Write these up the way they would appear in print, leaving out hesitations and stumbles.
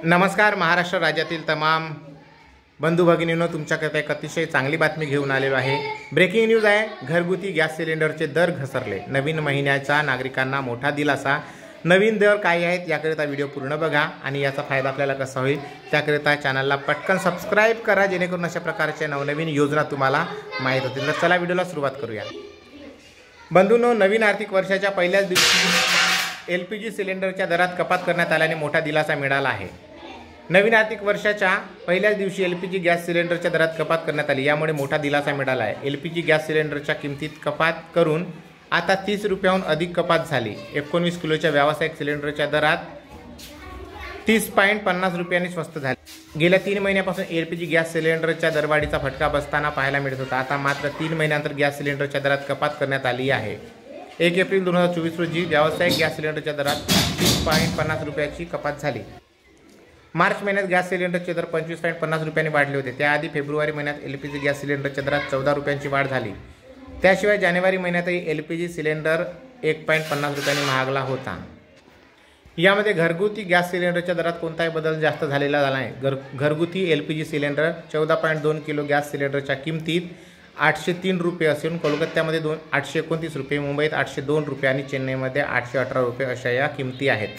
नमस्कार। महाराष्ट्र राज्यातील तमाम बंधू भगिनींनो, तुमच्याकरता एक अतिशय चांगली बातमी घेऊन आलेलो आहे। ब्रेकिंग न्यूज आहे। घरगुती गॅस सिलेंडरचे दर घसरले, नवीन महिन्याचा नागरिकांना मोठा दिलासा। नवीन दर काय आहेत याकरिता व्हिडिओ पूर्ण बघा आणि याचा फायदा आपल्याला कसा होईल त्याकरिता चॅनलला पटकन सबस्क्राइब करा, जेणेकरून अशा प्रकारच्या नवनवीन योजना तुम्हाला माहीत होतील। तर चला व्हिडिओला सुरुवात करूया। बंधूंनो, नवीन आर्थिक वर्षाच्या पहिल्याच दिवशी LPG सिलेंडरच्या दरात कपात करण्यात आल्याने मोठा दिलासा मिळाला आहे। नवीन आर्थिक वर्षाच्या पहिल्याच दिवशी LPG गॅस सिलेंडरच्या दरात कपात करण्यात आली, यामुळे मोठा दिलासा मिळाला आहे। LPG गॅस सिलेंडरच्या किमतीत कपात करून आता 30 रुपयांहून अधिक कपात झाली। 19 किलोच्या व्यावसायिक सिलेंडरच्या दरात 30.50 रुपयांनी स्वस्त झाले। गेल्या 3 महिन्यापासून LPG गॅस सिलेंडरच्या दरवाढीचा फटका बसताना पाहायला मिळत होता। आता मात्र 3 महिन्यानंतर गॅस सिलेंडरच्या दरात कपात करण्यात आली आहे। 1 एप्रिल 2024 रोजी व्यावसायिक गॅस सिलेंडरच्या दरात 30.50 रुपयाची कपात झाली। मार्च महिन्यात गॅस सिलेंडरचे दर 25.50 रुपयांनी वाढले होते। त्याआधी फेब्रुवारी महिन्यात LPG गॅस सिलेंडरच्या दरात 14 रुपयांची वाढ झाली। त्याशिवाय जानेवारी महिन्यातही LPG सिलेंडर 1.50 रुपयांनी महागला होता। यामध्ये घरगुती गॅस सिलेंडरच्या दरात कोणताही बदल जास्त झालेला नाही। घरगुती LPG सिलेंडर 14.2 किलो गॅस सिलेंडरच्या किमतीत 803 रुपये असून कोलकात्यामध्ये 829 रुपये, मुंबईत 802 रुपये आणि चेन्नईमध्ये 818 रुपये अशा या किमती आहेत।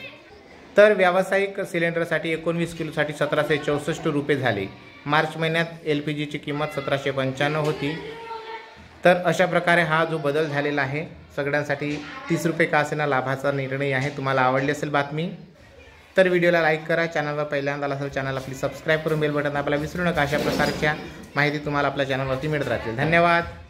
तर व्यावसायिक सिलेंडरसाठी 19 किलोसाठी 1764 रुपये झाले। मार्च महिन्यात LPGची किंमत 1795 होती। तर अशा प्रकारे हा जो बदल झालेला आहे सगळ्यांसाठी 30 रुपये का असेना लाभाचा निर्णय आहे। तुम्हाला आवडली असेल बातमी तर व्हिडिओला लाईक करा, चॅनलवर पहिल्यांदा आला असेल चॅनलला प्लीज सबस्क्राइब करून बेल बटन दाबायला विसरू नका। अशा प्रकारच्या माहिती तुम्हाला आपल्या चॅनलवरती मिळत राहतील। धन्यवाद।